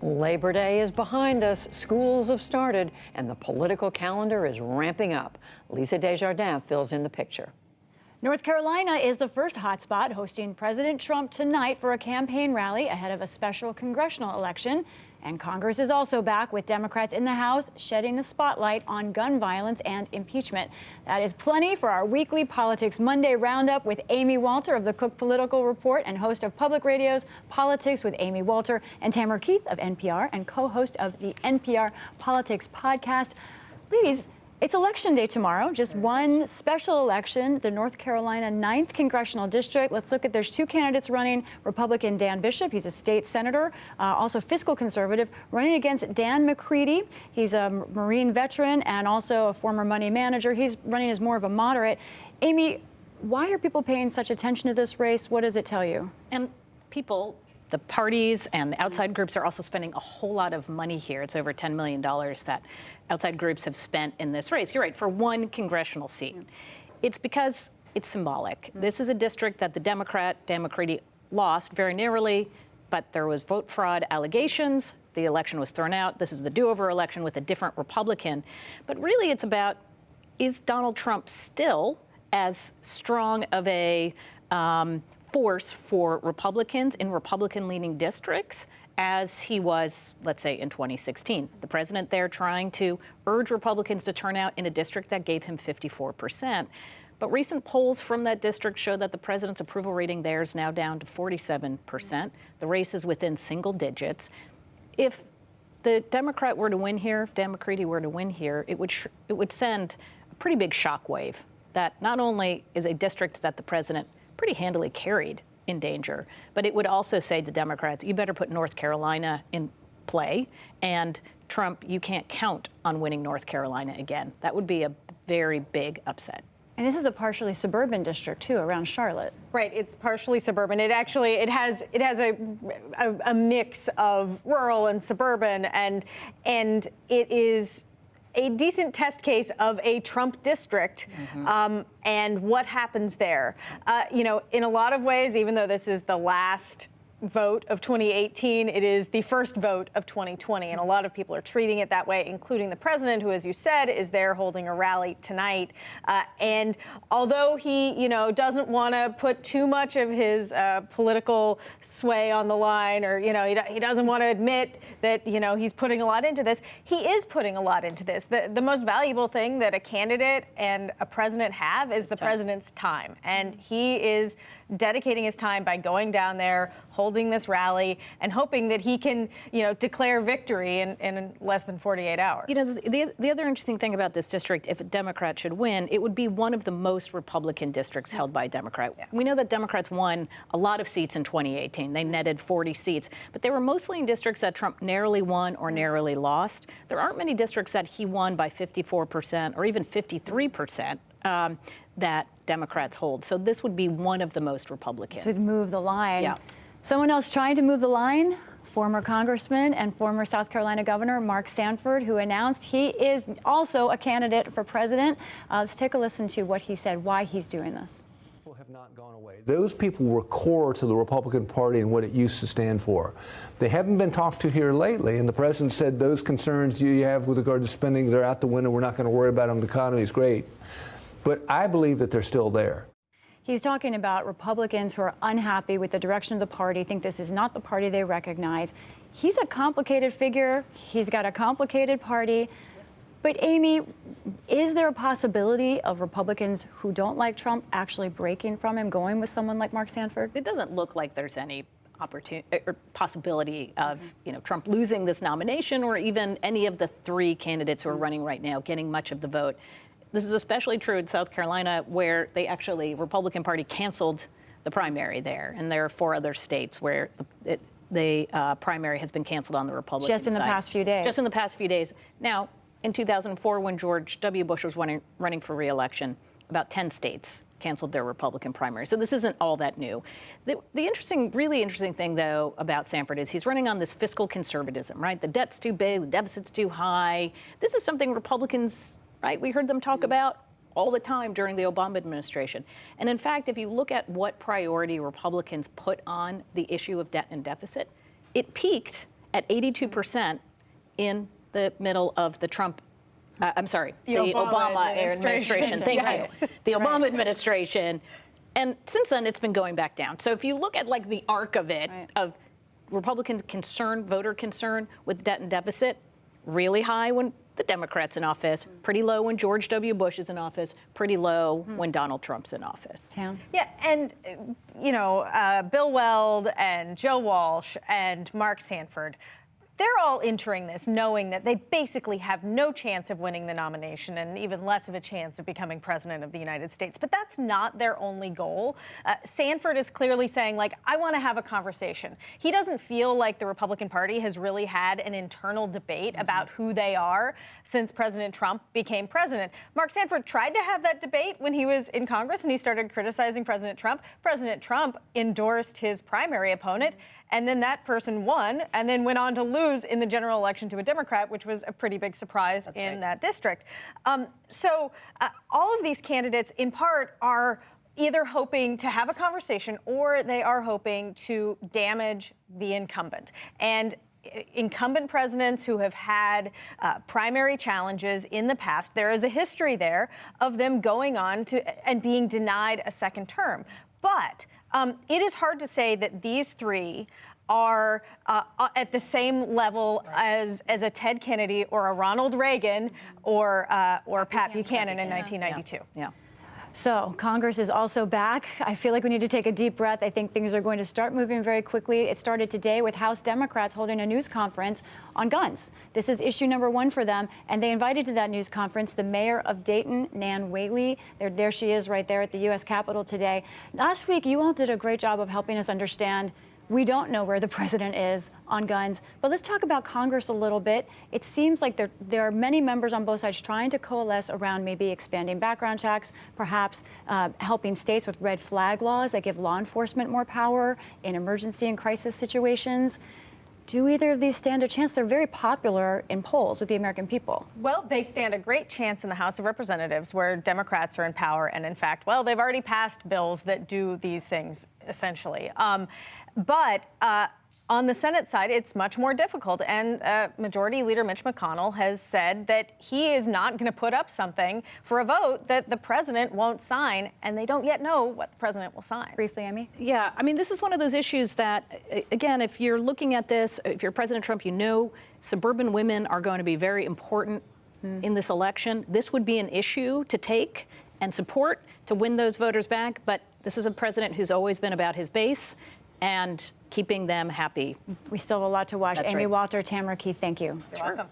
Labor Day is behind us, schools have started, and the political calendar is ramping up. Lisa Desjardins fills in the picture. North Carolina is the first hotspot, hosting President Trump tonight for a campaign rally ahead of a special congressional election. And Congress is also back, with Democrats in the House shedding the spotlight on gun violence and impeachment. That is plenty for our weekly Politics Monday roundup with Amy Walter of the Cook Political Report and host of Public Radio's Politics with Amy Walter, and Tamara Keith of NPR and co-host of the NPR Politics podcast. Ladies, it's Election Day tomorrow, just one special election, the North Carolina 9th Congressional District. Let's look at, there's two candidates running. Republican Dan Bishop, he's a state senator, also fiscal conservative, running against Dan McCready. He's a Marine veteran and also a former money manager. He's running as more of a moderate. Amy, why are people paying such attention to this race? What does it tell you? And people, the parties and the outside groups are also spending a whole lot of money here. It's over $10 million that outside groups have spent in this race. You're right, for one congressional seat. It's because it's symbolic. This is a district that the Democrat, Dan McCready, lost very narrowly, but there was vote fraud allegations. The election was thrown out. This is the do-over election with a different Republican. But really it's about, is Donald Trump still as strong of a force for Republicans in Republican-leaning districts as he was, let's say, in 2016. The president there trying to urge Republicans to turn out in a district that gave him 54%. But recent polls from that district show that the president's approval rating there is now down to 47%. The race is within single digits. If the Democrat were to win here, if Dan McCready were to win here, it would send a pretty big shockwave that not only is a district that the president pretty handily carried in danger, but it would also say to Democrats, you better put North Carolina in play, and Trump, you can't count on winning North Carolina again. That would be a very big upset. And this is a partially suburban district, too, around Charlotte. Right, it's partially suburban. It has a mix of rural and suburban, and it is a decent test case of a Trump district, and what happens there. In a lot of ways, even though this is the last vote of 2018, it is the first vote of 2020, and a lot of people are treating it that way, including the president, who, as you said, is there holding a rally tonight. And although he, doesn't want to put too much of his political sway on the line, or he doesn't want to admit that he's putting a lot into this, he is putting a lot into this. The most valuable thing that a candidate and a president have is the president's time, and he is dedicating his time by going down there, holding this rally, and hoping that he can, declare victory in less than 48 hours. The other interesting thing about this district, if a Democrat should win, it would be one of the most Republican districts held by a Democrat. Yeah. We know that Democrats won a lot of seats in 2018. They netted 40 seats, but they were mostly in districts that Trump narrowly won or narrowly lost. There aren't many districts that he won by 54% or even 53%. That Democrats hold. So this would be one of the most Republican. This would move the line. Yeah. Someone else trying to move the line, former congressman and former South Carolina Governor Mark Sanford, who announced he is also a candidate for president. Let's take a listen to what he said, why he's doing this. Have not gone away. Those people were core to the Republican Party and what it used to stand for. They haven't been talked to here lately, and the president said those concerns you have with regard to spending, they're out the window. We're not going to worry about them. The economy is great. But I believe that they're still there. He's talking about Republicans who are unhappy with the direction of the party, think this is not the party they recognize. He's a complicated figure. He's got a complicated party. But Amy, is there a possibility of Republicans who don't like Trump actually breaking from him, going with someone like Mark Sanford? It doesn't look like there's any opportunity or possibility of Trump losing this nomination, or even any of the three candidates who are running right now getting much of the vote. This is especially true in South Carolina, where Republican Party canceled the primary there, and there are 4 other states where the primary has been canceled on the Republican side. Just in the past few days. Just in the past few days. Now, in 2004, when George W. Bush was running for re-election, about 10 states canceled their Republican primary. So this isn't all that new. The really interesting thing, though, about Sanford is he's running on this fiscal conservatism, right? The debt's too big, the deficit's too high. This is something Republicans, right, we heard them talk about all the time during the Obama administration. And in fact, if you look at what priority Republicans put on the issue of debt and deficit, it peaked at 82% in the middle of the Trump, I'm sorry, the Obama administration. Thank Yes. you. The Obama administration. And since then, it's been going back down. So if you look at like the arc of it, of Republican concern, voter concern with debt and deficit, really high when the Democrats in office, pretty low when George W. Bush is in office, pretty low when Donald Trump's in office. Tam? Yeah, and Bill Weld and Joe Walsh and Mark Sanford, they're all entering this knowing that they basically have no chance of winning the nomination and even less of a chance of becoming president of the United States. But that's not their only goal. Sanford is clearly saying, like, I want to have a conversation. He doesn't feel like the Republican Party has really had an internal debate about who they are since President Trump became president. Mark Sanford tried to have that debate when he was in Congress and he started criticizing President Trump. President Trump endorsed his primary opponent. And then that person won and then went on to lose in the general election to a Democrat, which was a pretty big surprise in that district. So all of these candidates, in part, are either hoping to have a conversation or they are hoping to damage the incumbent. And incumbent presidents who have had primary challenges in the past, there is a history there of them going on to and being denied a second term. But it is hard to say that these three are at the same level as a Ted Kennedy or a Ronald Reagan or Pat Buchanan in 1992. Yeah. So Congress is also back. I feel like we need to take a deep breath. I think things are going to start moving very quickly. It started today with House Democrats holding a news conference on guns. This is issue number one for them. And they invited to that news conference the mayor of Dayton, Nan Whaley. There she is right there at the U.S. Capitol today. Last week, you all did a great job of helping us understand we don't know where the president is on guns. But let's talk about Congress a little bit. It seems like there are many members on both sides trying to coalesce around maybe expanding background checks, perhaps helping states with red flag laws that give law enforcement more power in emergency and crisis situations. Do either of these stand a chance? They're very popular in polls with the American people. Well, they stand a great chance in the House of Representatives where Democrats are in power. And in fact, well, they've already passed bills that do these things, essentially. But on the Senate side, it's much more difficult. And Majority Leader Mitch McConnell has said that he is not going to put up something for a vote that the president won't sign. And they don't yet know what the president will sign. Briefly, Amy? Yeah, I mean, this is one of those issues that, again, if you're looking at this, if you're President Trump, you know suburban women are going to be very important in this election. This would be an issue to take and support to win those voters back. But this is a president who's always been about his base and keeping them happy. We still have a lot to watch. That's Amy right. Walter, Tamara Keith, thank you. You're welcome.